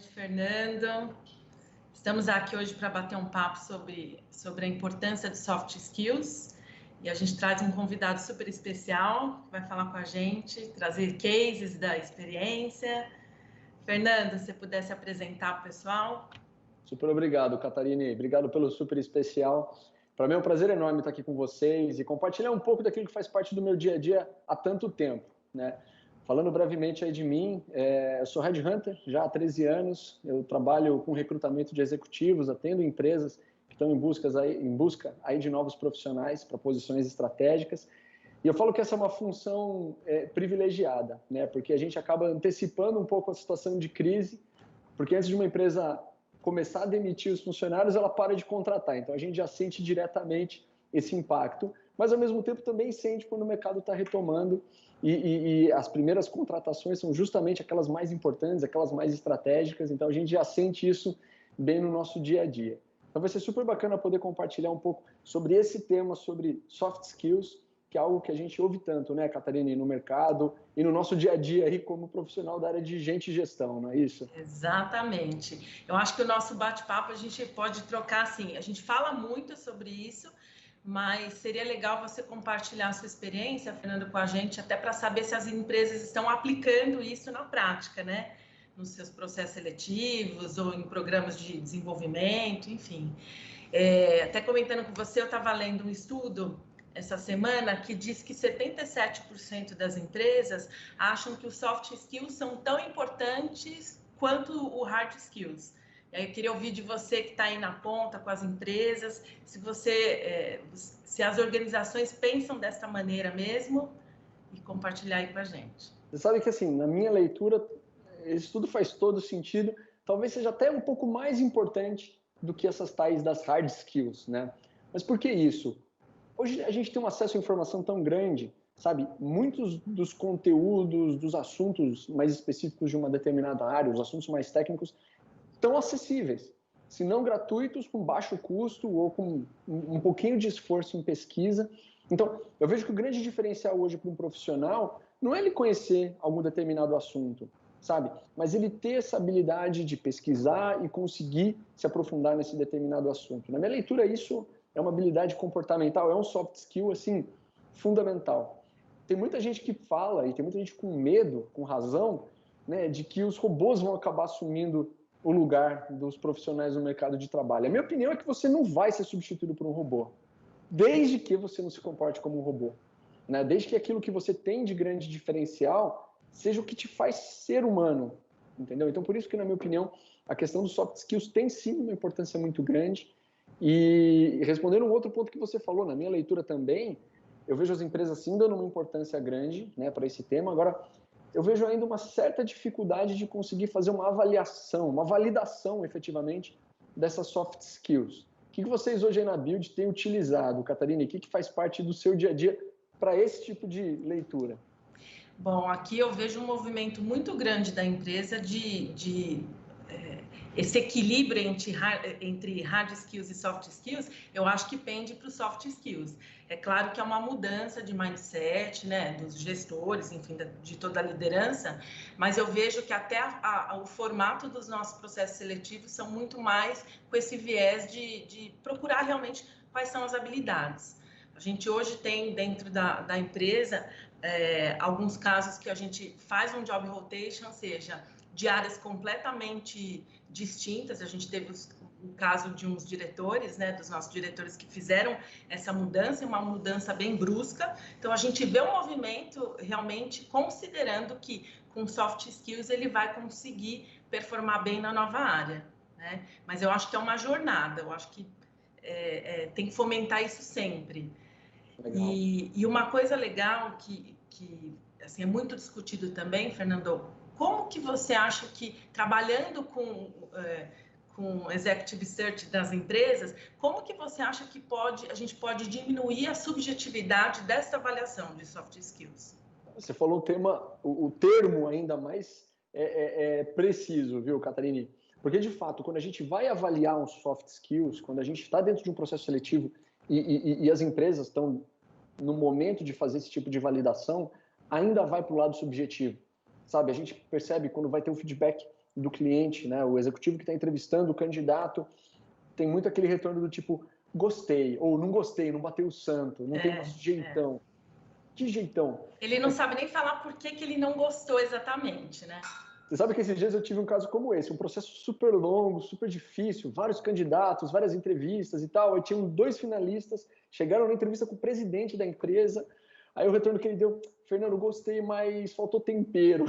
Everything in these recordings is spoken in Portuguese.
noite, Fernando. Estamos aqui hoje para bater um papo sobre a importância de soft skills e a gente traz um convidado super especial que vai falar com a gente, trazer cases da experiência. Fernando, se você pudesse apresentar para o pessoal. Super obrigado, Catarine. Obrigado pelo super especial. Para mim é um prazer enorme estar aqui com vocês e compartilhar um pouco daquilo que faz parte do meu dia a dia há tanto tempo, né? Falando brevemente aí de mim, eu sou headhunter já há 13 anos, eu trabalho com recrutamento de executivos, atendo empresas que estão em busca aí de novos profissionais para posições estratégicas. E eu falo que essa é uma função privilegiada, né? Porque a gente acaba antecipando um pouco a situação de crise, porque antes de uma empresa começar a demitir os funcionários, ela para de contratar. Então a gente já sente diretamente esse impacto, mas ao mesmo tempo também sente quando o mercado está retomando e as primeiras contratações são justamente aquelas mais importantes, aquelas mais estratégicas, então a gente já sente isso bem no nosso dia a dia. Então vai ser super bacana poder compartilhar um pouco sobre esse tema, sobre soft skills, que é algo que a gente ouve tanto, né, Catarina, no mercado e no nosso dia a dia aí como profissional da área de gente e gestão, não é isso? Exatamente. Eu acho que o nosso bate-papo a gente pode trocar assim, a gente fala muito sobre isso, mas seria legal você compartilhar a sua experiência, Fernando, com a gente, até para saber se as empresas estão aplicando isso na prática, né? Nos seus processos seletivos ou em programas de desenvolvimento, enfim. Até comentando com você, eu estava lendo um estudo essa semana que diz que 77% das empresas acham que os soft skills são tão importantes quanto o hard skills. E aí eu queria ouvir de você que está aí na ponta com as empresas, se as organizações pensam dessa maneira mesmo e compartilhar aí com a gente. Você sabe que assim, na minha leitura, esse estudo faz todo sentido, talvez seja até um pouco mais importante do que essas tais das hard skills, né? Mas por que isso? Hoje a gente tem um acesso à informação tão grande, sabe? Muitos dos conteúdos, dos assuntos mais específicos de uma determinada área, os assuntos mais técnicos, tão acessíveis, se não gratuitos, com baixo custo ou com um pouquinho de esforço em pesquisa. Então, eu vejo que o grande diferencial hoje para um profissional não é ele conhecer algum determinado assunto, sabe? Mas ele ter essa habilidade de pesquisar e conseguir se aprofundar nesse determinado assunto. Na minha leitura, isso é uma habilidade comportamental, é um soft skill, assim, fundamental. Tem muita gente que fala, e tem muita gente com medo, com razão, né, de que os robôs vão acabar assumindo o lugar dos profissionais no mercado de trabalho. A minha opinião é que você não vai ser substituído por um robô, desde que você não se comporte como um robô, né? Desde que aquilo que você tem de grande diferencial seja o que te faz ser humano, entendeu? Então, por isso que, na minha opinião, a questão dos soft skills tem sim uma importância muito grande. E respondendo um outro ponto que você falou, na minha leitura também, eu vejo as empresas sim dando uma importância grande, né, para esse tema. Agora, eu vejo ainda uma certa dificuldade de conseguir fazer uma avaliação, uma validação, efetivamente, dessas soft skills. O que vocês hoje aí na Build têm utilizado, Catarina? O que faz parte do seu dia a dia para esse tipo de leitura? Bom, aqui eu vejo um movimento muito grande da empresa esse equilíbrio entre hard skills e soft skills, eu acho que pende para os soft skills. É claro que é uma mudança de mindset, né, dos gestores, enfim, de toda a liderança, mas eu vejo que até o formato dos nossos processos seletivos são muito mais com esse viés de procurar realmente quais são as habilidades. A gente hoje tem dentro da empresa alguns casos que a gente faz um job rotation, ou seja, de áreas completamente distintas. A gente teve o caso de uns diretores, né, dos nossos diretores que fizeram essa mudança, uma mudança bem brusca. Então, a gente vê um movimento realmente considerando que com soft skills ele vai conseguir performar bem na nova área, né? Mas eu acho que é uma jornada, eu acho que tem que fomentar isso sempre. E uma coisa legal que assim, é muito discutido também, Fernando, como que você acha que, trabalhando com Executive Search das empresas, como que você acha que a gente pode diminuir a subjetividade dessa avaliação de soft skills? Você falou o termo ainda mais preciso, viu, Catarine? Porque, de fato, quando a gente vai avaliar um soft skills, quando a gente está dentro de um processo seletivo e as empresas estão no momento de fazer esse tipo de validação, ainda vai para o lado subjetivo, sabe? A gente percebe quando vai ter um feedback do cliente, né? O executivo que está entrevistando o candidato tem muito aquele retorno do tipo, gostei, ou não gostei, não bateu o santo, não tem um jeitão. Que jeitão? Ele não sabe nem falar por que ele não gostou exatamente, né? Você sabe que esses dias eu tive um caso como esse, um processo super longo, super difícil, vários candidatos, várias entrevistas e tal. Aí tinham 2 finalistas, chegaram na entrevista com o presidente da empresa. Aí o retorno que ele deu, Fernando, gostei, mas faltou tempero.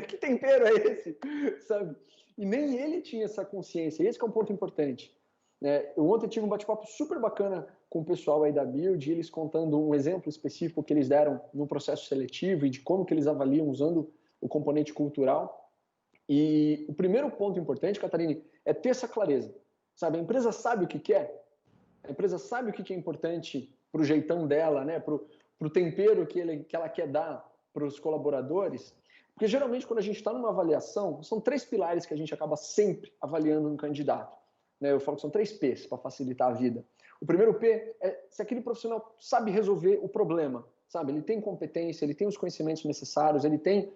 Que tempero é esse? Sabe? E nem ele tinha essa consciência. Esse que é um ponto importante. Eu ontem tive um bate-papo super bacana com o pessoal aí da Build, eles contando um exemplo específico que eles deram no processo seletivo e de como que eles avaliam usando o componente cultural. E o primeiro ponto importante, Catarine, é ter essa clareza. Sabe? A empresa sabe o que quer, a empresa sabe o que é importante para o jeitão dela, né? Para o tempero que ela quer dar para os colaboradores. Porque geralmente quando a gente está numa avaliação, são 3 pilares que a gente acaba sempre avaliando um candidato. Eu falo que são 3 P's para facilitar a vida. O primeiro P é se aquele profissional sabe resolver o problema, sabe? Ele tem competência, ele tem os conhecimentos necessários, ele tem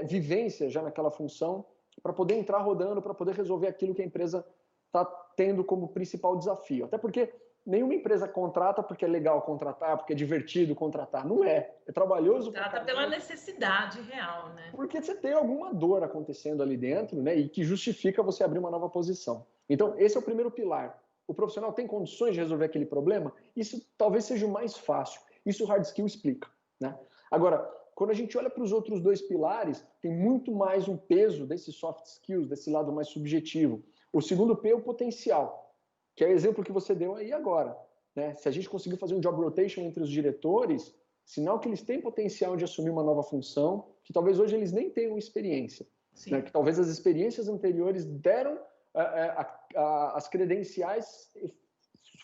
vivência já naquela função para poder entrar rodando, para poder resolver aquilo que a empresa está tendo como principal desafio. Até porque nenhuma empresa contrata porque é legal contratar, porque é divertido contratar. Não é. É trabalhoso. Trata pela necessidade real, né? Porque você tem alguma dor acontecendo ali dentro, né? E que justifica você abrir uma nova posição. Então, esse é o primeiro pilar. O profissional tem condições de resolver aquele problema? Isso talvez seja o mais fácil. Isso o hard skill explica, né? Agora, quando a gente olha para os outros 2 pilares, tem muito mais um peso desses soft skills, desse lado mais subjetivo. O segundo P é o potencial, que é o exemplo que você deu aí agora, né? Se a gente conseguir fazer um job rotation entre os diretores, sinal que eles têm potencial de assumir uma nova função, que talvez hoje eles nem tenham experiência, né? Que talvez as experiências anteriores deram as credenciais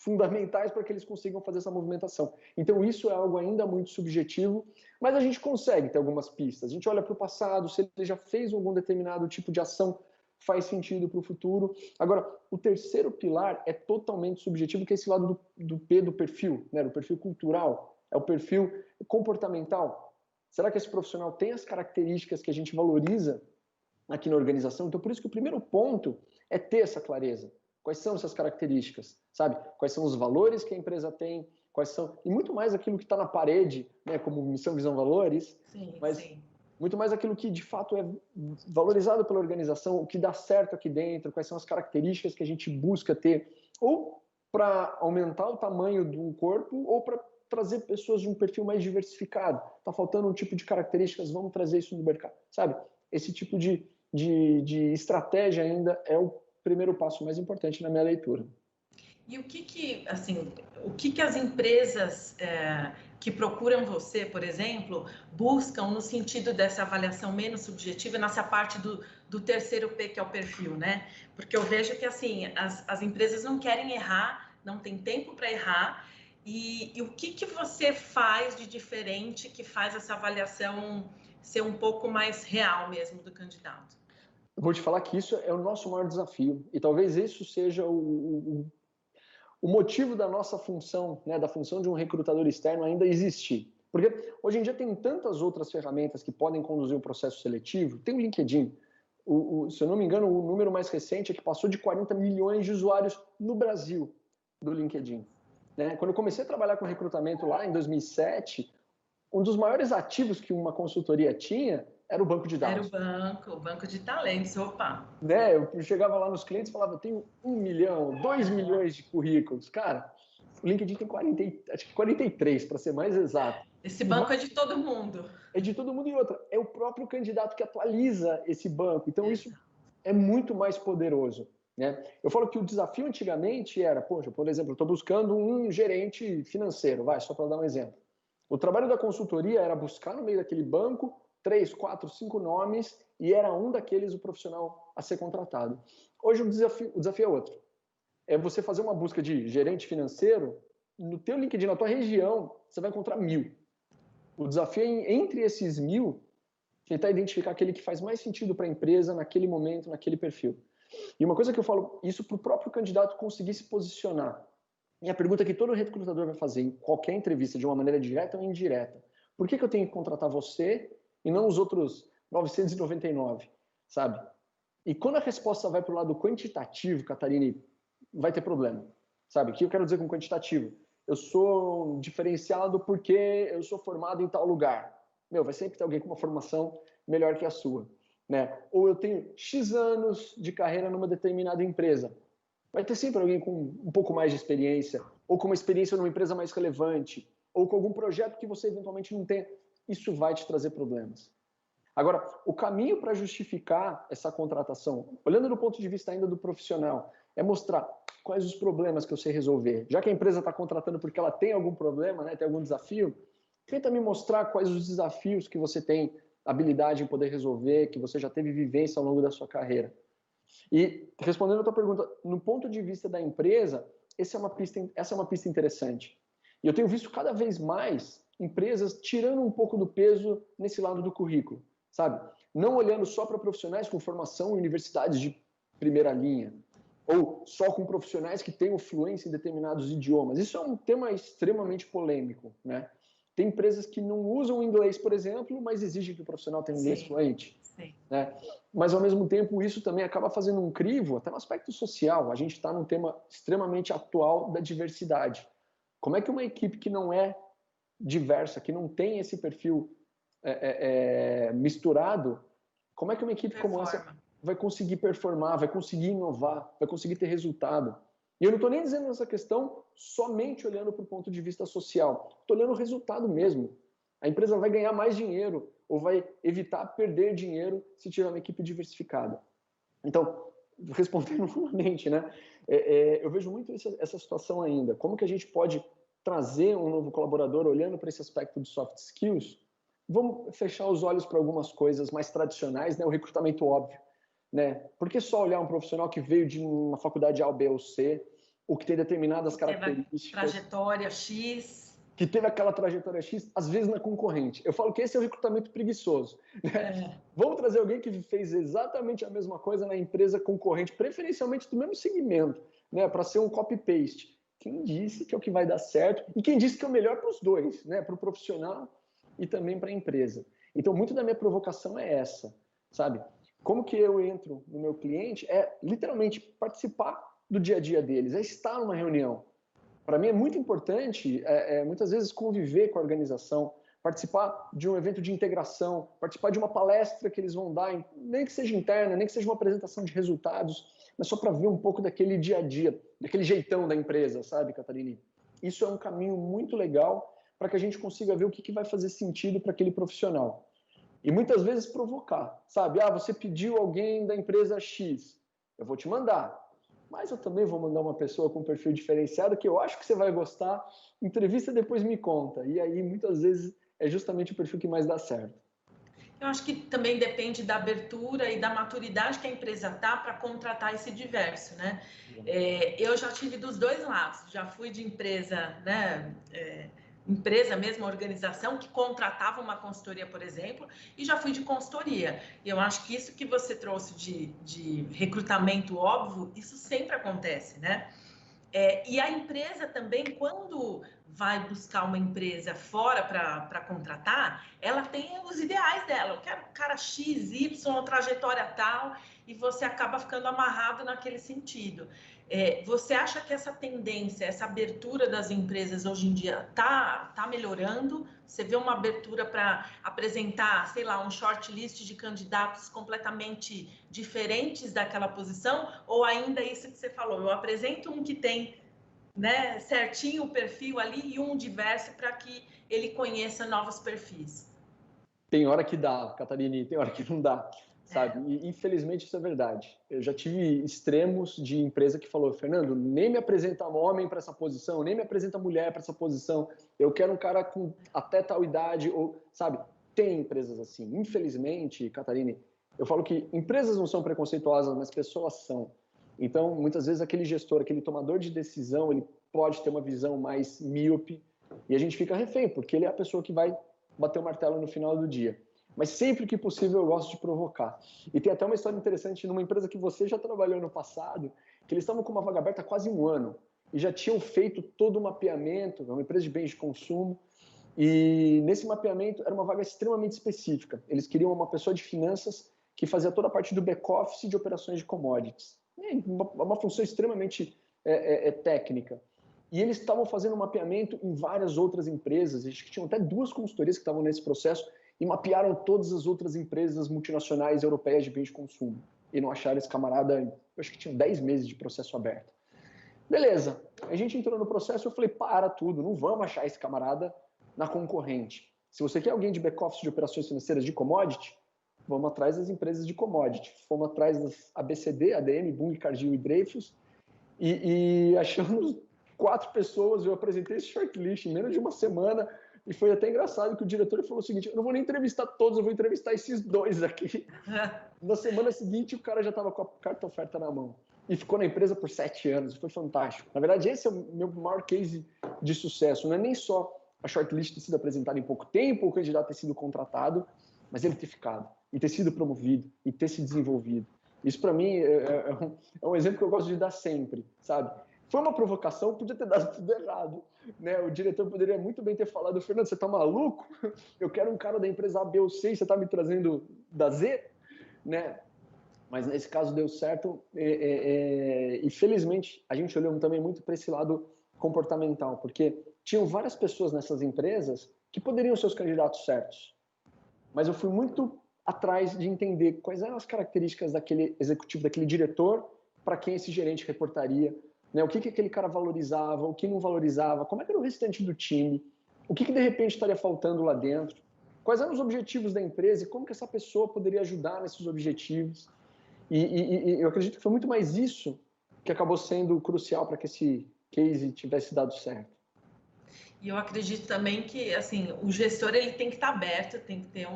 fundamentais para que eles consigam fazer essa movimentação. Então isso é algo ainda muito subjetivo, mas a gente consegue ter algumas pistas. A gente olha para o passado, se ele já fez algum determinado tipo de ação, faz sentido para o futuro. Agora, o terceiro pilar é totalmente subjetivo, que é esse lado do P, do perfil, né? Do perfil cultural, é o perfil comportamental. Será que esse profissional tem as características que a gente valoriza aqui na organização? Então, por isso que o primeiro ponto é ter essa clareza. Quais são essas características, sabe? Quais são os valores que a empresa tem, quais são... E muito mais aquilo que está na parede, né? Como missão, visão, valores. Sim. Muito mais aquilo que, de fato, é valorizado pela organização, o que dá certo aqui dentro, quais são as características que a gente busca ter, ou para aumentar o tamanho do corpo, ou para trazer pessoas de um perfil mais diversificado. Está faltando um tipo de características, vamos trazer isso no mercado, sabe? Esse tipo de estratégia ainda é o primeiro passo mais importante na minha leitura. E o que as empresas que procuram você, por exemplo, buscam no sentido dessa avaliação menos subjetiva, nessa parte do terceiro P, que é o perfil, né? Porque eu vejo que, assim, as empresas não querem errar, não tem tempo para errar, e o que você faz de diferente que faz essa avaliação ser um pouco mais real mesmo do candidato? Eu vou te falar que isso é o nosso maior desafio, e talvez isso seja o motivo da nossa função, né, da função de um recrutador externo ainda existir. Porque hoje em dia tem tantas outras ferramentas que podem conduzir o processo seletivo. Tem o LinkedIn. Se eu não me engano, o número mais recente é que passou de 40 milhões de usuários no Brasil do LinkedIn. Né? Quando eu comecei a trabalhar com recrutamento lá em 2007, um dos maiores ativos que uma consultoria tinha era o banco de dados. Era o banco de talentos, opa. Né? Eu chegava lá nos clientes e falava, eu tenho 1 milhão, 2 milhões de currículos. Cara, o LinkedIn tem 43, para ser mais exato. Esse banco é de todo mundo. É de todo mundo, e outra, é o próprio candidato que atualiza esse banco. Então, isso é muito mais poderoso. Né? Eu falo que o desafio antigamente era, poxa, por exemplo, eu estou buscando um gerente financeiro, só para dar um exemplo. O trabalho da consultoria era buscar no meio daquele banco 3, 4, 5 nomes e era um daqueles o profissional a ser contratado. Hoje o desafio é outro. É você fazer uma busca de gerente financeiro, no teu LinkedIn, na tua região, você vai encontrar 1000. O desafio é, entre esses 1000, tentar identificar aquele que faz mais sentido para a empresa naquele momento, naquele perfil. E uma coisa que eu falo, isso para o próprio candidato conseguir se posicionar. E a pergunta que todo recrutador vai fazer em qualquer entrevista, de uma maneira direta ou indireta, por que eu tenho que contratar você e não os outros 999, sabe? E quando a resposta vai para o lado quantitativo, Catarine, vai ter problema. Sabe? O que eu quero dizer com quantitativo? Eu sou diferenciado porque eu sou formado em tal lugar. Vai sempre ter alguém com uma formação melhor que a sua. Né? Ou eu tenho X anos de carreira numa determinada empresa. Vai ter sempre alguém com um pouco mais de experiência, ou com uma experiência numa empresa mais relevante, ou com algum projeto que você eventualmente não tem. Isso vai te trazer problemas. Agora, o caminho para justificar essa contratação, olhando do ponto de vista ainda do profissional, é mostrar quais os problemas que eu sei resolver. Já que a empresa está contratando porque ela tem algum problema, né, tem algum desafio, tenta me mostrar quais os desafios que você tem habilidade em poder resolver, que você já teve vivência ao longo da sua carreira. E respondendo a tua pergunta, no ponto de vista da empresa, essa é uma pista interessante. E eu tenho visto cada vez mais empresas tirando um pouco do peso nesse lado do currículo, sabe? Não olhando só para profissionais com formação em universidades de primeira linha, ou só com profissionais que tenham fluência em determinados idiomas. Isso é um tema extremamente polêmico, né? Tem empresas que não usam o inglês, por exemplo, mas exigem que o profissional tenha inglês fluente. Sim. Né? Mas, ao mesmo tempo, isso também acaba fazendo um crivo, até no aspecto social. A gente está num tema extremamente atual da diversidade. Como é que uma equipe que não é diversa, que não tem esse perfil misturado, como é que uma equipe como essa vai conseguir performar, vai conseguir inovar, vai conseguir ter resultado? E eu não estou nem dizendo essa questão somente olhando para o ponto de vista social. Estou olhando o resultado mesmo. A empresa vai ganhar mais dinheiro ou vai evitar perder dinheiro se tiver uma equipe diversificada. Então, respondendo novamente, né? Eu vejo muito essa situação ainda. Como que a gente pode trazer um novo colaborador olhando para esse aspecto de soft skills? Vamos fechar os olhos para algumas coisas mais tradicionais, né? O recrutamento óbvio. Né? Por que só olhar um profissional que veio de uma faculdade A, B ou C, ou que tem determinadas características... Trajetória X... que teve aquela trajetória X, às vezes na concorrente. Eu falo que esse é o recrutamento preguiçoso. Né? Vamos trazer alguém que fez exatamente a mesma coisa na empresa concorrente, preferencialmente do mesmo segmento, né? Para ser um copy-paste. Quem disse que é o que vai dar certo? E quem disse que é o melhor para os dois, né? Para o profissional e também para a empresa. Então, muito da minha provocação é essa, sabe? Como que eu entro no meu cliente é literalmente participar do dia a dia deles, é estar numa reunião. Para mim é muito importante, muitas vezes, conviver com a organização, participar de um evento de integração, participar de uma palestra que eles vão dar, nem que seja interna, nem que seja uma apresentação de resultados, mas só para ver um pouco daquele dia a dia, daquele jeitão da empresa, sabe, Catarine? Isso é um caminho muito legal para que a gente consiga ver o que vai fazer sentido para aquele profissional. E muitas vezes provocar, sabe? Você pediu alguém da empresa X, eu vou te mandar. Mas eu também vou mandar uma pessoa com um perfil diferenciado que eu acho que você vai gostar. Entrevista depois me conta. E aí, muitas vezes, é justamente o perfil que mais dá certo. Eu acho que também depende da abertura e da maturidade que a empresa tá para contratar esse diverso, né? Eu já tive dos dois lados. Já fui de empresa, né? Empresa mesmo, organização, que contratava uma consultoria, por exemplo, e já fui de consultoria. E eu acho que isso que você trouxe de recrutamento óbvio, isso sempre acontece, né? E a empresa também, quando vai buscar uma empresa fora para contratar, ela tem os ideais dela. Eu quero cara X, Y, trajetória tal, e você acaba ficando amarrado naquele sentido. Você acha que essa tendência, essa abertura das empresas hoje em dia tá melhorando? Você vê uma abertura para apresentar, sei lá, um shortlist de candidatos completamente diferentes daquela posição? Ou ainda isso que você falou, eu apresento um que tem, né, certinho o perfil ali e um diverso para que ele conheça novos perfis? Tem hora que dá, Catarine, tem hora que não dá. Sabe? E, infelizmente, isso é verdade. Eu já tive extremos de empresa que falou, Fernando, nem me apresenta homem para essa posição, nem me apresenta mulher para essa posição, eu quero um cara com até tal idade, ou, sabe? Tem empresas assim. Infelizmente, Catarine, eu falo que empresas não são preconceituosas, mas pessoas são. Então, muitas vezes, aquele gestor, aquele tomador de decisão, ele pode ter uma visão mais míope e a gente fica refém, porque ele é a pessoa que vai bater o martelo no final do dia. Mas sempre que possível eu gosto de provocar. E tem até uma história interessante numa empresa que você já trabalhou no passado, que eles estavam com uma vaga aberta há quase um ano e já tinham feito todo o mapeamento, uma empresa de bens de consumo, e nesse mapeamento era uma vaga extremamente específica. Eles queriam uma pessoa de finanças que fazia toda a parte do back-office de operações de commodities. Uma função extremamente técnica. E eles estavam fazendo um mapeamento em várias outras empresas, acho que tinham até 2 consultorias que estavam nesse processo, e mapearam todas as outras empresas multinacionais europeias de bens de consumo. E não acharam esse camarada, eu acho que tinha 10 meses de processo aberto. Beleza, a gente entrou no processo, eu falei, para tudo, não vamos achar esse camarada na concorrente. Se você quer alguém de back-office de operações financeiras de commodity, vamos atrás das empresas de commodity. Fomos atrás das ABCD, ADM, Bunge, Cargill e Dreyfus, e achamos 4 pessoas, eu apresentei esse shortlist em menos de uma semana, e foi até engraçado que o diretor falou o seguinte, eu não vou nem entrevistar todos, eu vou entrevistar esses 2 aqui. Na semana seguinte, o cara já estava com a carta oferta na mão. E ficou na empresa por 7 anos, foi fantástico. Na verdade, esse é o meu maior case de sucesso. Não é nem só a shortlist ter sido apresentada em pouco tempo, o candidato ter sido contratado, mas ele ter ficado, e ter sido promovido, e ter se desenvolvido. Isso, para mim, é um exemplo que eu gosto de dar sempre, sabe? Foi uma provocação, podia ter dado tudo errado, né? O diretor poderia muito bem ter falado, Fernando, você tá maluco? Eu quero um cara da empresa A, B ou C, você tá me trazendo da Z, né? Mas nesse caso deu certo e felizmente a gente olhou também muito para esse lado comportamental, porque tinham várias pessoas nessas empresas que poderiam ser os candidatos certos, mas eu fui muito atrás de entender quais eram as características daquele executivo, daquele diretor, para quem esse gerente reportaria, né? O que aquele cara valorizava, o que não valorizava, como é que era o restante do time, o que de repente estaria faltando lá dentro, quais eram os objetivos da empresa e como que essa pessoa poderia ajudar nesses objetivos. E eu acredito que foi muito mais isso que acabou sendo crucial para que esse case tivesse dado certo. E eu acredito também que, assim, o gestor ele tem que estar aberto, tem que ter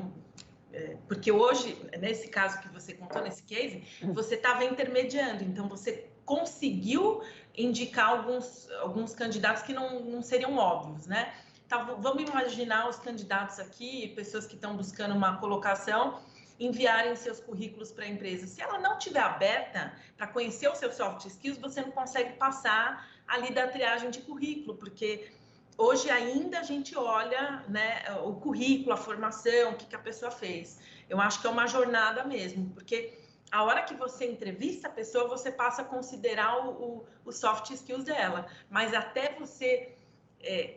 porque hoje, nesse caso que você contou, nesse case, você estava intermediando, então você conseguiu indicar alguns candidatos que não seriam óbvios, né? Então, vamos imaginar os candidatos aqui, pessoas que estão buscando uma colocação, enviarem seus currículos para a empresa. Se ela não estiver aberta para conhecer os seus soft skills, você não consegue passar ali da triagem de currículo, porque hoje ainda a gente olha, né, o currículo, a formação, o que a pessoa fez. Eu acho que é uma jornada mesmo, porque a hora que você entrevista a pessoa, você passa a considerar os soft skills dela. Mas até você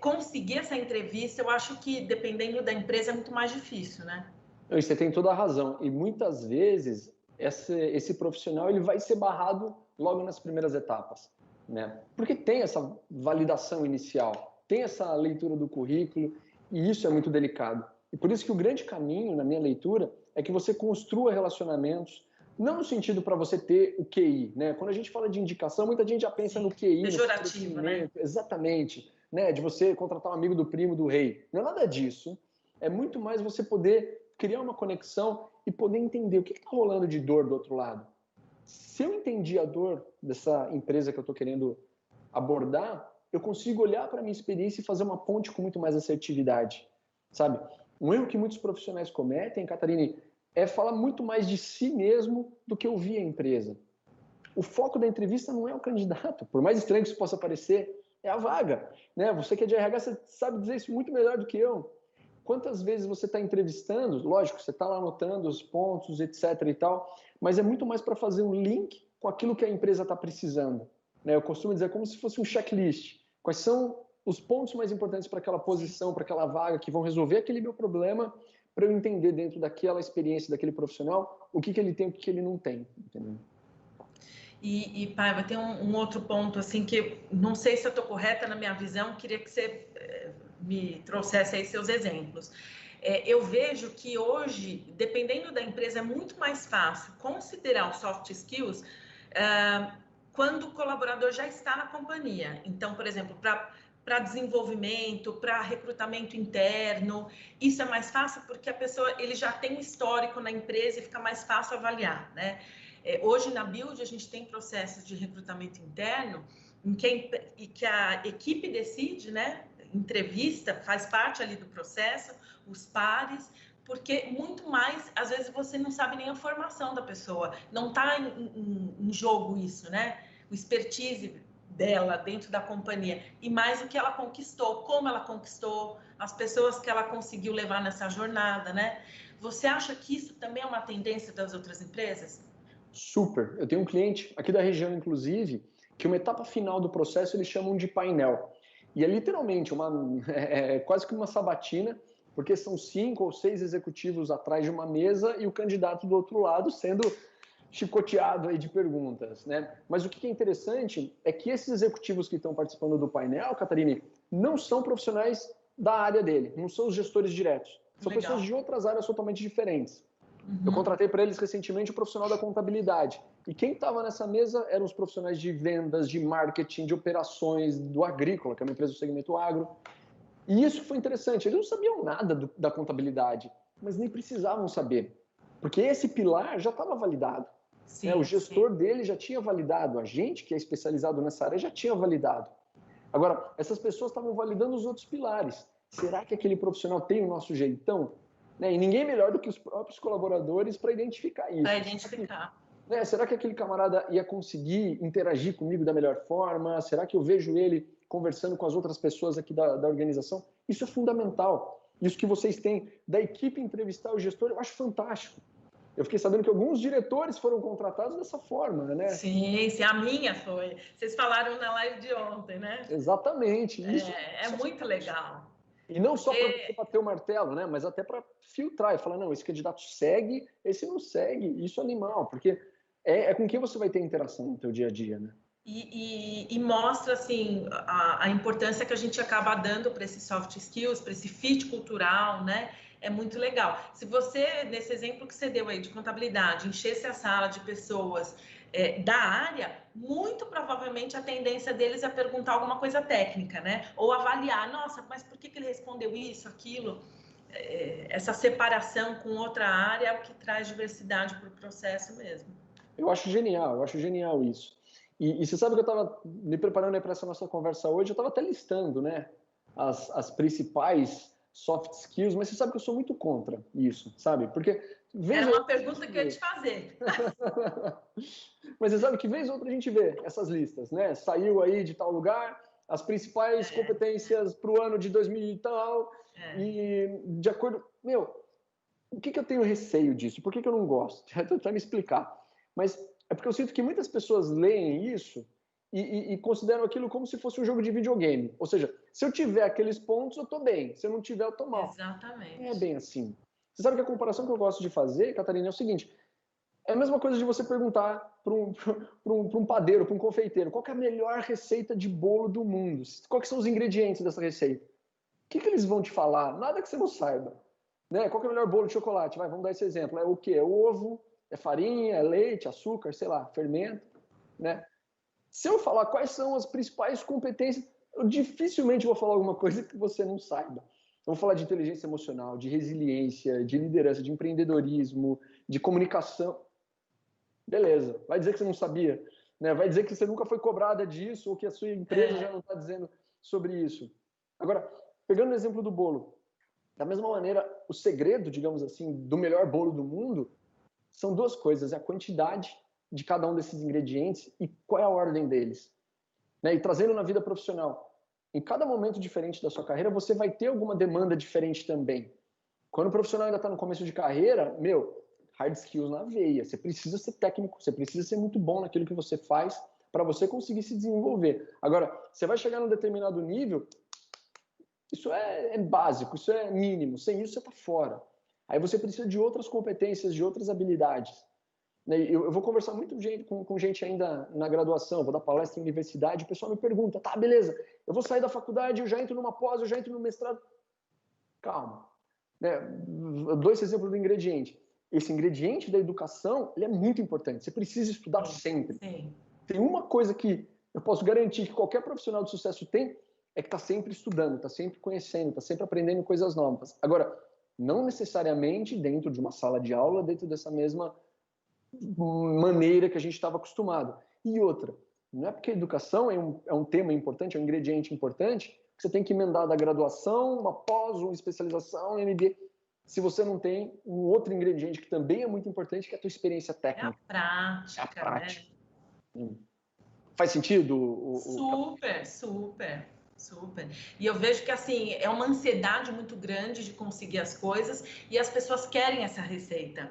conseguir essa entrevista, eu acho que, dependendo da empresa, é muito mais difícil, né? Você tem toda a razão. E muitas vezes, esse profissional ele vai ser barrado logo nas primeiras etapas, né? Porque tem essa validação inicial, tem essa leitura do currículo, e isso é muito delicado. E por isso que o grande caminho, na minha leitura, é que você construa relacionamentos, não no sentido para você ter o QI, né? Quando a gente fala de indicação, muita gente já pensa no QI, pejorativo, né? Exatamente, né? De você contratar um amigo do primo do rei. Não é nada disso. É muito mais você poder criar uma conexão e poder entender o que está rolando de dor do outro lado. Se eu entendi a dor dessa empresa que eu estou querendo abordar, eu consigo olhar para a minha experiência e fazer uma ponte com muito mais assertividade, sabe? Um erro que muitos profissionais cometem, Catarine, é falar muito mais de si mesmo do que ouvir a empresa. O foco da entrevista não é o candidato, por mais estranho que isso possa parecer, é a vaga, né? Você que é de RH, você sabe dizer isso muito melhor do que eu. Quantas vezes você está entrevistando, lógico, você está lá anotando os pontos, etc. e tal, mas é muito mais para fazer um link com aquilo que a empresa está precisando, né? Eu costumo dizer como se fosse um checklist. Quais são os pontos mais importantes para aquela posição, para aquela vaga, que vão resolver aquele meu problema, para eu entender dentro daquela experiência daquele profissional o que ele tem e o que ele não tem, entendeu? E Paiva, tem um outro ponto, assim, que não sei se eu estou correta na minha visão, queria que você me trouxesse aí seus exemplos. Eu vejo que hoje, dependendo da empresa, é muito mais fácil considerar os soft skills quando o colaborador já está na companhia. Então, por exemplo, para desenvolvimento, para recrutamento interno, isso é mais fácil porque a pessoa ele já tem um histórico na empresa e fica mais fácil avaliar, né? Hoje na Build a gente tem processos de recrutamento interno em que a equipe decide, né? Entrevista, faz parte ali do processo, os pares, porque muito mais, às vezes você não sabe nem a formação da pessoa, não está em jogo isso, né? O expertise dela dentro da companhia e mais o que ela conquistou, como ela conquistou, as pessoas que ela conseguiu levar nessa jornada, né? Você acha que isso também é uma tendência das outras empresas? Super. Eu tenho um cliente aqui da região, inclusive, que uma etapa final do processo eles chamam de painel. E é literalmente quase que uma sabatina, porque são 5 ou 6 executivos atrás de uma mesa e o candidato do outro lado sendo chicoteado aí de perguntas, né? Mas o que é interessante é que esses executivos que estão participando do painel, Catarine, não são profissionais da área dele, não são os gestores diretos. São Legal. pessoas de outras áreas totalmente diferentes. Uhum. Eu contratei para eles recentemente o profissional da contabilidade. E quem estava nessa mesa eram os profissionais de vendas, de marketing, de operações, do agrícola, que é uma empresa do segmento agro. E isso foi interessante. Eles não sabiam nada da contabilidade, mas nem precisavam saber, porque esse pilar já estava validado. Sim, o gestor dele já tinha validado, a gente que é especializado nessa área já tinha validado. Agora, essas pessoas estavam validando os outros pilares. Será que aquele profissional tem o nosso jeitão? E ninguém melhor do que os próprios colaboradores para identificar isso. Para identificar. Será que aquele camarada ia conseguir interagir comigo da melhor forma? Será que eu vejo ele conversando com as outras pessoas aqui da organização? Isso é fundamental. Isso que vocês têm da equipe entrevistar o gestor, eu acho fantástico. Eu fiquei sabendo que alguns diretores foram contratados dessa forma, né? Sim, sim, a minha foi. Vocês falaram na live de ontem, né? Exatamente. Isso é muito legal. E não só para você bater o martelo, né? Mas até para filtrar e falar, não, esse candidato segue, esse não segue. Isso é animal, porque é com quem você vai ter interação no teu dia a dia, né? E mostra, assim, a importância que a gente acaba dando para esses soft skills, para esse fit cultural, né? É muito legal. Se você, nesse exemplo que você deu aí de contabilidade, enchesse a sala de pessoas da área, muito provavelmente a tendência deles é perguntar alguma coisa técnica, né? Ou avaliar, nossa, mas por que ele respondeu isso, aquilo? Essa separação com outra área é o que traz diversidade para o processo mesmo. Eu acho genial isso. E você sabe que eu estava me preparando para essa nossa conversa hoje, eu estava até listando, né, as principais soft skills, mas você sabe que eu sou muito contra isso, sabe? Porque era uma pergunta que eu ia te fazer. Mas você sabe que vez ou outra a gente vê essas listas, né? Saiu aí de tal lugar, as principais competências para o ano de 2000 e tal, e de acordo... o que eu tenho receio disso? Por que eu não gosto? Estou tentando me explicar. Mas é porque eu sinto que muitas pessoas leem isso e consideram aquilo como se fosse um jogo de videogame. Ou seja, se eu tiver aqueles pontos, eu estou bem. Se eu não tiver, eu estou mal. Exatamente. Não é bem assim. Você sabe que a comparação que eu gosto de fazer, Catarina, é o seguinte. É a mesma coisa de você perguntar para um padeiro, para um confeiteiro, qual que é a melhor receita de bolo do mundo? Quais são os ingredientes dessa receita? O que eles vão te falar? Nada que você não saiba. Né? Qual que é o melhor bolo de chocolate? Vamos dar esse exemplo. É o quê? É ovo, é farinha, é leite, açúcar, sei lá, fermento. Né? Se eu falar quais são as principais competências, eu dificilmente vou falar alguma coisa que você não saiba. Eu vou falar de inteligência emocional, de resiliência, de liderança, de empreendedorismo, de comunicação. Beleza, vai dizer que você não sabia, né? Vai dizer que você nunca foi cobrada disso ou que a sua empresa já não está dizendo sobre isso. Agora, pegando o exemplo do bolo, da mesma maneira, o segredo, digamos assim, do melhor bolo do mundo são duas coisas, a quantidade de cada um desses ingredientes e qual é a ordem deles. Né? E trazendo na vida profissional, em cada momento diferente da sua carreira, você vai ter alguma demanda diferente também. Quando o profissional ainda está no começo de carreira, hard skills na veia. Você precisa ser técnico, você precisa ser muito bom naquilo que você faz para você conseguir se desenvolver. Agora, você vai chegar num determinado nível, isso é básico, isso é mínimo. Sem isso, você está fora. Aí você precisa de outras competências, de outras habilidades. Eu vou conversar muito com gente ainda na graduação, vou dar palestra em universidade, o pessoal me pergunta, tá, beleza, eu vou sair da faculdade, eu já entro numa pós, eu já entro no mestrado. Calma. Eu dou esse exemplo do ingrediente. Esse ingrediente da educação, ele é muito importante. Você precisa estudar sempre. Sim. Tem uma coisa que eu posso garantir que qualquer profissional de sucesso tem, é que está sempre estudando, está sempre conhecendo, está sempre aprendendo coisas novas. Agora, não necessariamente dentro de uma sala de aula, dentro dessa mesma maneira que a gente estava acostumado. E outra, não é porque a educação é um tema importante, é um ingrediente importante, que você tem que emendar da graduação, uma pós, uma especialização, um MBA, se você não tem um outro ingrediente que também é muito importante, que é a tua experiência técnica. É a prática. É a prática. Né? Faz sentido? Super, super, super. E eu vejo que, assim, é uma ansiedade muito grande de conseguir as coisas e as pessoas querem essa receita.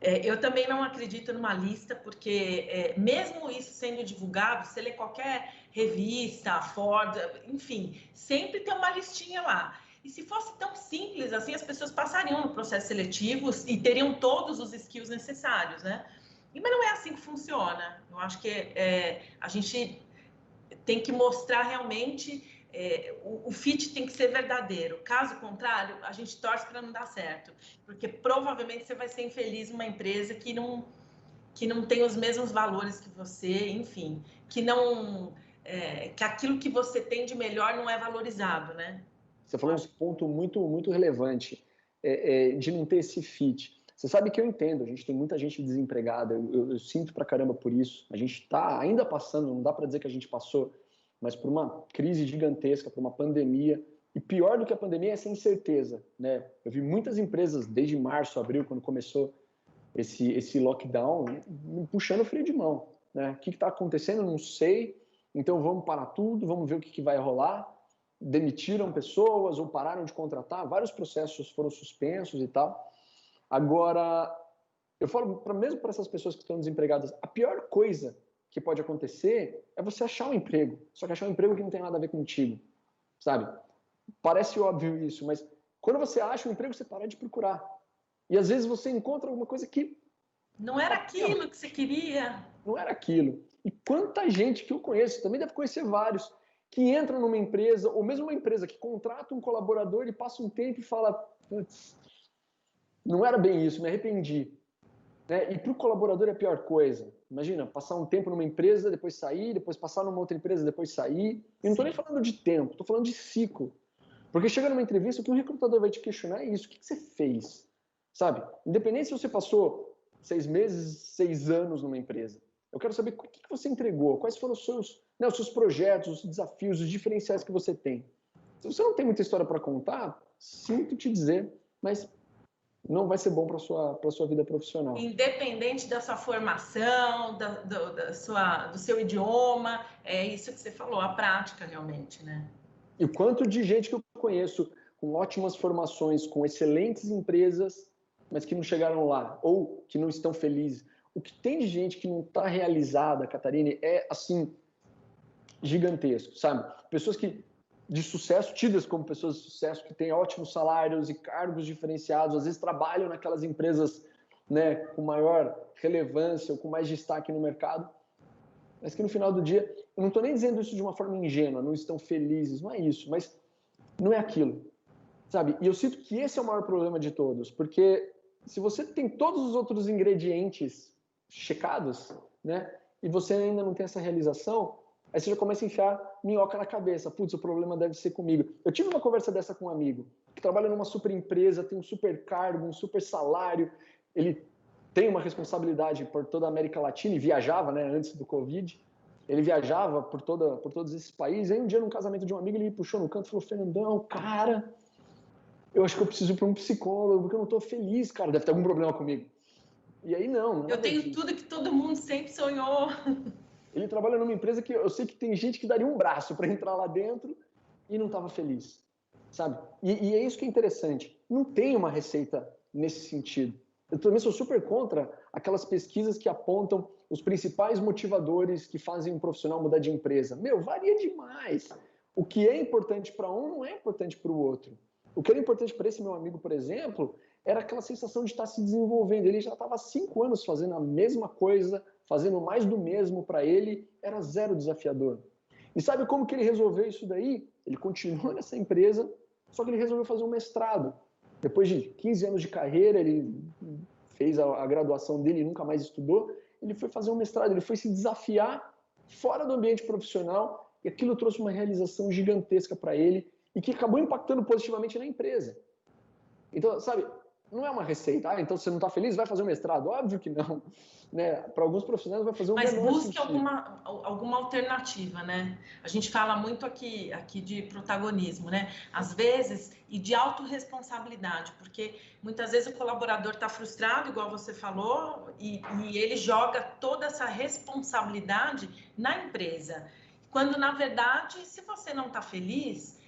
Eu também não acredito numa lista, porque mesmo isso sendo divulgado, você lê qualquer revista, Ford, enfim, sempre tem uma listinha lá. E se fosse tão simples assim, as pessoas passariam no processo seletivo e teriam todos os skills necessários, né? Mas não é assim que funciona. Eu acho que a gente tem que mostrar realmente, o fit tem que ser verdadeiro. Caso contrário, a gente torce para não dar certo, porque provavelmente você vai ser infeliz numa empresa que não tem os mesmos valores que você, enfim, que aquilo que você tem de melhor não é valorizado, né? Você falou um ponto muito, muito relevante, de não ter esse fit. Você sabe que eu entendo, a gente tem muita gente desempregada, eu sinto pra caramba por isso. A gente está ainda passando, não dá para dizer que a gente passou, mas por uma crise gigantesca, por uma pandemia. E pior do que a pandemia é essa incerteza, né? Eu vi muitas empresas, desde março, abril, quando começou esse lockdown, puxando o freio de mão, né? O que está acontecendo? Não sei. Então vamos parar tudo, vamos ver o que vai rolar. Demitiram pessoas ou pararam de contratar, vários processos foram suspensos e tal. Agora, eu falo mesmo para essas pessoas que estão desempregadas, a pior coisa que pode acontecer é você achar um emprego, só que achar um emprego que não tem nada a ver contigo, sabe? Parece óbvio isso, mas quando você acha um emprego, você para de procurar. E às vezes você encontra alguma coisa que não era aquilo que você queria. Não era aquilo. E quanta gente que eu conheço, também deve conhecer vários, que entra numa empresa, ou mesmo uma empresa que contrata um colaborador e passa um tempo e fala, putz, não era bem isso, me arrependi. Né? E para o colaborador é a pior coisa. Imagina, passar um tempo numa empresa, depois sair, depois passar numa outra empresa, depois sair. E não estou nem falando de tempo, estou falando de ciclo. Porque chega numa entrevista, o que o recrutador vai te questionar é isso. O que você fez? Sabe? Independente se você passou 6 meses, 6 anos numa empresa. Eu quero saber o que você entregou, quais foram os seus projetos, os desafios, os diferenciais que você tem. Se você não tem muita história para contar, sinto te dizer, mas não vai ser bom para a sua vida profissional. Independente da sua formação, do seu idioma, é isso que você falou, a prática realmente, né? E o quanto de gente que eu conheço com ótimas formações, com excelentes empresas, mas que não chegaram lá, ou que não estão felizes. O que tem de gente que não está realizada, Catarine, é, assim, gigantesco, sabe? Pessoas de sucesso, tidas como pessoas de sucesso, que têm ótimos salários e cargos diferenciados, às vezes trabalham naquelas empresas, né, com maior relevância ou com mais destaque no mercado, mas que no final do dia, eu não estou nem dizendo isso de uma forma ingênua, não estão felizes, não é isso, mas não é aquilo, sabe? E eu sinto que esse é o maior problema de todos, porque se você tem todos os outros ingredientes checados, né, e você ainda não tem essa realização, aí você já começa a enfiar minhoca na cabeça. Putz, o problema deve ser comigo. Eu tive uma conversa dessa com um amigo que trabalha numa super empresa, tem um super cargo, um super salário, ele tem uma responsabilidade por toda a América Latina e viajava, né, antes do Covid. Ele viajava por todos esses países. Aí um dia, num casamento de um amigo, ele me puxou no canto e falou, Fernandão, cara, eu acho que eu preciso ir para um psicólogo, porque eu não estou feliz, cara, deve ter algum problema comigo. E aí, não eu tenho tudo que todo mundo sempre sonhou. Ele trabalha numa empresa que eu sei que tem gente que daria um braço para entrar lá dentro e não estava feliz, sabe? E é isso que é interessante. Não tem uma receita nesse sentido. Eu também sou super contra aquelas pesquisas que apontam os principais motivadores que fazem um profissional mudar de empresa. Meu, varia demais. O que é importante para um não é importante para o outro. O que era importante para esse meu amigo, por exemplo, era aquela sensação de estar se desenvolvendo. Ele já estava há 5 anos fazendo a mesma coisa, fazendo mais do mesmo para ele, era zero desafiador. E sabe como que ele resolveu isso daí? Ele continuou nessa empresa, só que ele resolveu fazer um mestrado. Depois de 15 anos de carreira, ele fez a graduação dele e nunca mais estudou. Ele foi fazer um mestrado, ele foi se desafiar fora do ambiente profissional e aquilo trouxe uma realização gigantesca para ele e que acabou impactando positivamente na empresa. Então, sabe, não é uma receita. Ah, então você não está feliz? Vai fazer um mestrado? Óbvio que não. Né? Para alguns profissionais vai fazer um menor busque sentido. alguma alternativa, né? A gente fala muito aqui de protagonismo, né? Às vezes, e de autorresponsabilidade, porque muitas vezes o colaborador está frustrado, igual você falou, e ele joga toda essa responsabilidade na empresa. Quando, na verdade, se você não está feliz,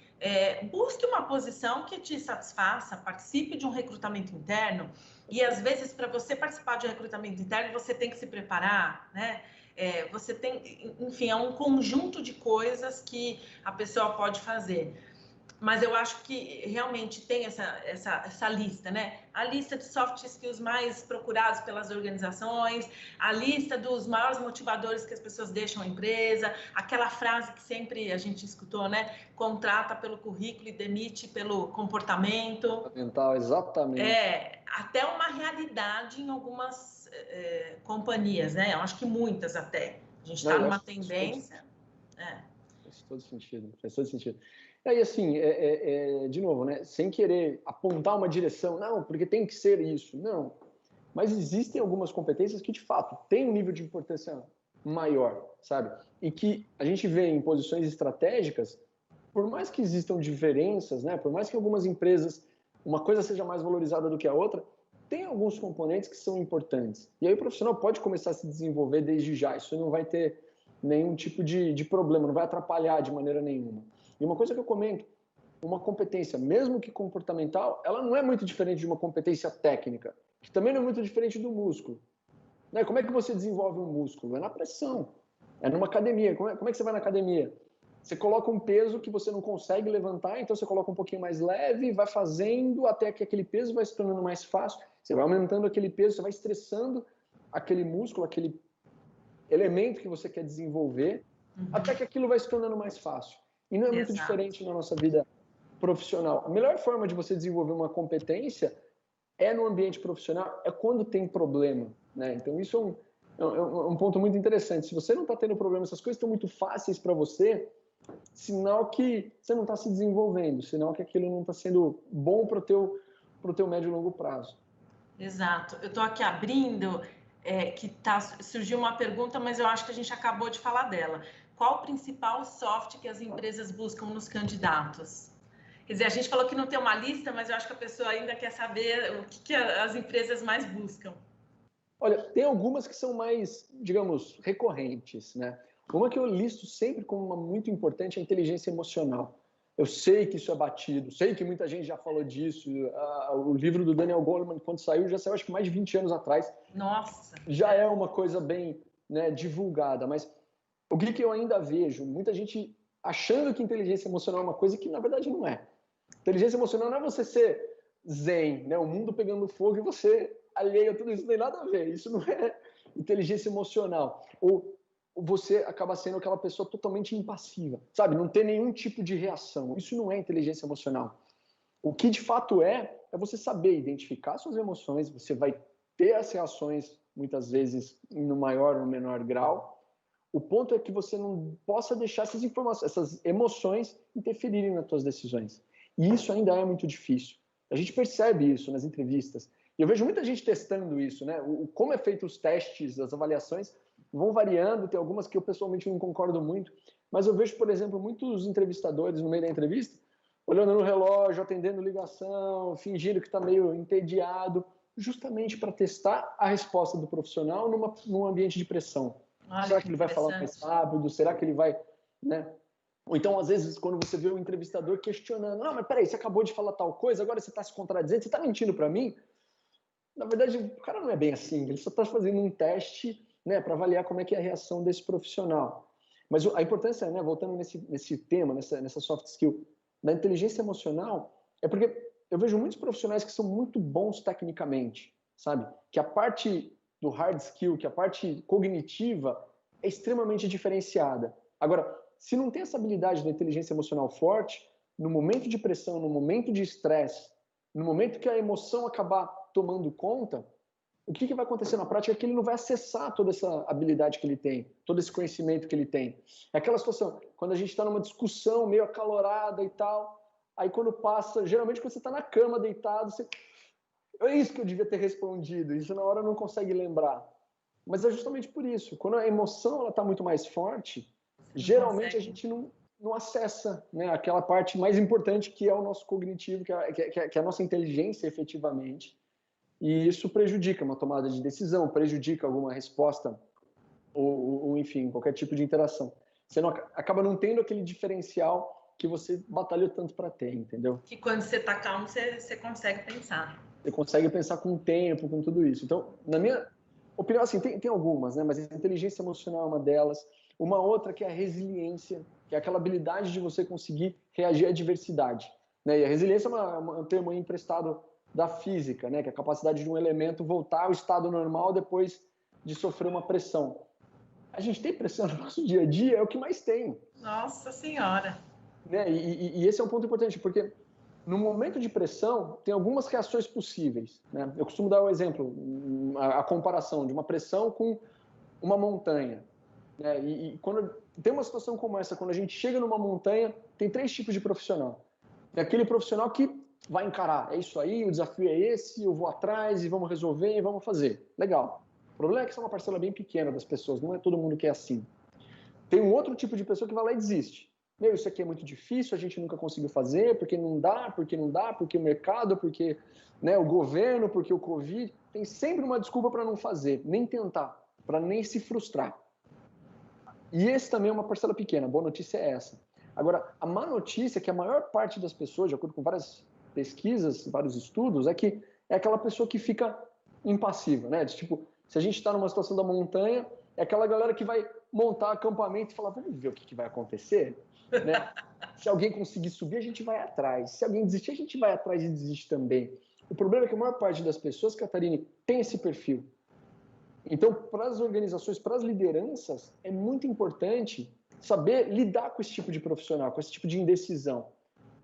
busque uma posição que te satisfaça, participe de um recrutamento interno. E às vezes, para você participar de um recrutamento interno, você tem que se preparar, né? Você tem, enfim, é um conjunto de coisas que a pessoa pode fazer. Mas eu acho que realmente tem essa lista, né? A lista de soft skills mais procurados pelas organizações, a lista dos maiores motivadores que as pessoas deixam a empresa, aquela frase que sempre a gente escutou, né? Contrata pelo currículo e demite pelo comportamento. Mental, exatamente. Até uma realidade em algumas companhias, né? Eu acho que muitas até. A gente está numa tendência. Faz todo sentido, faz todo sentido. E aí, assim, de novo, né? Sem querer apontar uma direção, não, porque tem que ser isso, não. Mas existem algumas competências que, de fato, têm um nível de importância maior, sabe? E que a gente vê em posições estratégicas, por mais que existam diferenças, né? Por mais que algumas empresas, uma coisa seja mais valorizada do que a outra, tem alguns componentes que são importantes. E aí o profissional pode começar a se desenvolver desde já. Isso não vai ter nenhum tipo de problema, não vai atrapalhar de maneira nenhuma. E uma coisa que eu comento, uma competência, mesmo que comportamental, ela não é muito diferente de uma competência técnica, que também não é muito diferente do músculo. Né? Como é que você desenvolve um músculo? É na pressão, é numa academia. Como é que você vai na academia? Você coloca um peso que você não consegue levantar, então você coloca um pouquinho mais leve, vai fazendo até que aquele peso vai se tornando mais fácil, você vai aumentando aquele peso, você vai estressando aquele músculo, aquele elemento que você quer desenvolver, até que aquilo vai se tornando mais fácil. E não é muito diferente na nossa vida profissional. A melhor forma de você desenvolver uma competência é no ambiente profissional, é quando tem problema, né? Então isso é um ponto muito interessante. Se você não está tendo problema, essas coisas estão muito fáceis para você, sinal que você não está se desenvolvendo, sinal que aquilo não está sendo bom para o teu médio e longo prazo. Exato. Eu estou aqui abrindo, surgiu uma pergunta, mas eu acho que a gente acabou de falar dela. Qual o principal soft que as empresas buscam nos candidatos? Quer dizer, a gente falou que não tem uma lista, mas eu acho que a pessoa ainda quer saber o que as empresas mais buscam. Olha, tem algumas que são mais, digamos, recorrentes, né? Uma que eu listo sempre como uma muito importante é a inteligência emocional. Eu sei que isso é batido, sei que muita gente já falou disso. O livro do Daniel Goleman, quando saiu, já saiu acho que mais de 20 anos atrás. Nossa! Já é uma coisa bem, né, divulgada, mas o que eu ainda vejo? Muita gente achando que inteligência emocional é uma coisa que, na verdade, não é. Inteligência emocional não é você ser zen, né? O mundo pegando fogo e você alheio a tudo isso, não tem nada a ver. Isso não é inteligência emocional. Ou você acaba sendo aquela pessoa totalmente impassiva, sabe? Não ter nenhum tipo de reação. Isso não é inteligência emocional. O que de fato é você saber identificar suas emoções, você vai ter as reações, muitas vezes, no maior ou menor grau. O ponto é que você não possa deixar essas informações, essas emoções interferirem nas suas decisões. E isso ainda é muito difícil. A gente percebe isso nas entrevistas. E eu vejo muita gente testando isso, né? Como é feito os testes, as avaliações, vão variando, tem algumas que eu pessoalmente não concordo muito, mas eu vejo, por exemplo, muitos entrevistadores no meio da entrevista, olhando no relógio, atendendo ligação, fingindo que está meio entediado, justamente para testar a resposta do profissional num ambiente de pressão. Olha, será que ele vai falar mais rápido? Será que ele vai, né? Ou então, às vezes, quando você vê o entrevistador questionando, não, mas peraí, você acabou de falar tal coisa, agora você está se contradizendo, você está mentindo para mim? Na verdade, o cara não é bem assim, ele só está fazendo um teste, né, para avaliar como é que é a reação desse profissional. Mas a importância, né, voltando nesse tema, nessa soft skill, da inteligência emocional, é porque eu vejo muitos profissionais que são muito bons tecnicamente, sabe? Que a parte do hard skill, que a parte cognitiva é extremamente diferenciada. Agora, se não tem essa habilidade da inteligência emocional forte, no momento de pressão, no momento de estresse, no momento que a emoção acabar tomando conta, o que vai acontecer na prática é que ele não vai acessar toda essa habilidade que ele tem, todo esse conhecimento que ele tem. É aquela situação, quando a gente está numa discussão meio acalorada e tal, aí quando passa, geralmente quando você está na cama deitado, você é isso que eu devia ter respondido, isso na hora não consegue lembrar. Mas é justamente por isso, quando a emoção está muito mais forte, geralmente a gente não acessa, né, aquela parte mais importante que é o nosso cognitivo, que é a nossa inteligência efetivamente, e isso prejudica uma tomada de decisão, prejudica alguma resposta, ou enfim, qualquer tipo de interação. Você acaba não tendo aquele diferencial que você batalhou tanto para ter, entendeu? Que quando você está calmo, você consegue pensar. Você consegue pensar com o tempo, com tudo isso. Então, na minha opinião, assim, tem algumas, né? Mas a inteligência emocional é uma delas. Uma outra que é a resiliência, que é aquela habilidade de você conseguir reagir à adversidade. Né? E a resiliência é um termo emprestado da física, né? Que é a capacidade de um elemento voltar ao estado normal depois de sofrer uma pressão. A gente tem pressão no nosso dia a dia, é o que mais tem. Nossa Senhora! Né? E esse é um ponto importante, porque no momento de pressão, tem algumas reações possíveis. Né? Eu costumo dar o exemplo, a comparação de uma pressão com uma montanha. Né? E quando tem uma situação como essa, quando a gente chega numa montanha, tem 3 tipos de profissional. É aquele profissional que vai encarar, é isso aí, o desafio é esse, eu vou atrás e vamos resolver e vamos fazer. Legal. O problema é que isso é uma parcela bem pequena das pessoas, não é todo mundo que é assim. Tem um outro tipo de pessoa que vai lá e desiste. Meu, isso aqui é muito difícil, a gente nunca conseguiu fazer, porque não dá, porque o mercado, porque, né, o governo, porque o Covid. Tem sempre uma desculpa para não fazer, nem tentar, para nem se frustrar. E esse também é uma parcela pequena, a boa notícia é essa. Agora, a má notícia é que a maior parte das pessoas, de acordo com várias pesquisas, vários estudos, é que é aquela pessoa que fica impassiva, né? Tipo, se a gente está numa situação da montanha, é aquela galera que vai montar acampamento e falar, vamos ver o que vai acontecer, né? Se alguém conseguir subir, a gente vai atrás. Se alguém desistir, a gente vai atrás e desiste também. O problema é que a maior parte das pessoas, Catarine, tem esse perfil. Então, para as organizações, para as lideranças, é muito importante saber lidar com esse tipo de profissional, com esse tipo de indecisão.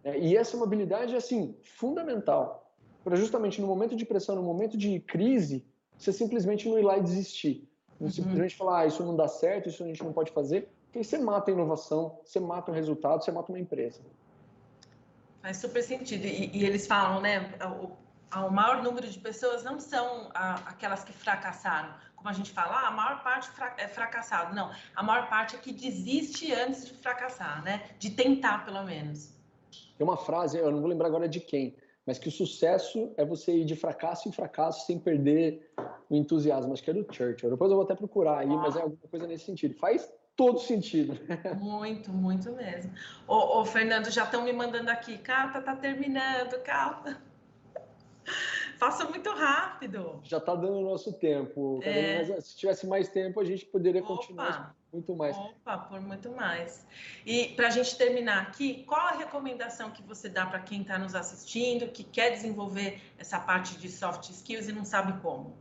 E essa é uma habilidade, assim, fundamental. Para justamente no momento de pressão, no momento de crise, você simplesmente não ir lá e desistir. Não simplesmente falar, isso não dá certo, isso a gente não pode fazer. Porque aí você mata a inovação, você mata o resultado, você mata uma empresa. Faz super sentido. E eles falam, né? O maior número de pessoas não são aquelas que fracassaram. Como a gente fala, a maior parte é fracassado. Não, a maior parte é que desiste antes de fracassar, né? De tentar, pelo menos. Tem uma frase, eu não vou lembrar agora de quem, mas que o sucesso é você ir de fracasso em fracasso sem perder o entusiasmo. Acho que é do Churchill. Depois eu vou até procurar aí, mas é alguma coisa nesse sentido. Faz todo sentido. Muito, muito mesmo. Ô, Fernando, já estão me mandando aqui. Cata, tá terminando, Cata. Passa muito rápido. Já está dando o nosso tempo, mas se tivesse mais tempo, a gente poderia continuar muito mais. Por muito mais. E para a gente terminar aqui, qual a recomendação que você dá para quem está nos assistindo, que quer desenvolver essa parte de soft skills e não sabe como?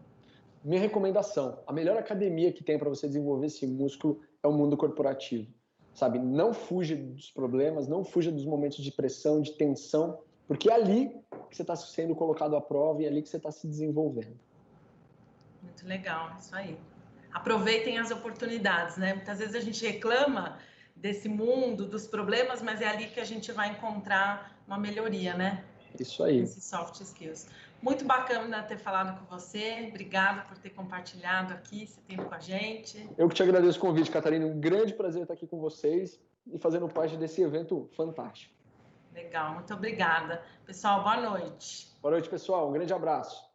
Minha recomendação, a melhor academia que tem para você desenvolver esse músculo é o mundo corporativo. Sabe, não fuja dos problemas, não fuja dos momentos de pressão, de tensão, porque é ali que você está sendo colocado à prova e é ali que você está se desenvolvendo. Muito legal, isso aí. Aproveitem as oportunidades, né? Muitas vezes a gente reclama desse mundo, dos problemas, mas é ali que a gente vai encontrar uma melhoria, né? Isso aí. Esses soft skills. Muito bacana ter falado com você. Obrigada por ter compartilhado aqui esse tempo com a gente. Eu que te agradeço o convite, Catarina. Um grande prazer estar aqui com vocês e fazendo parte desse evento fantástico. Legal, muito obrigada. Pessoal, boa noite. Boa noite, pessoal. Um grande abraço.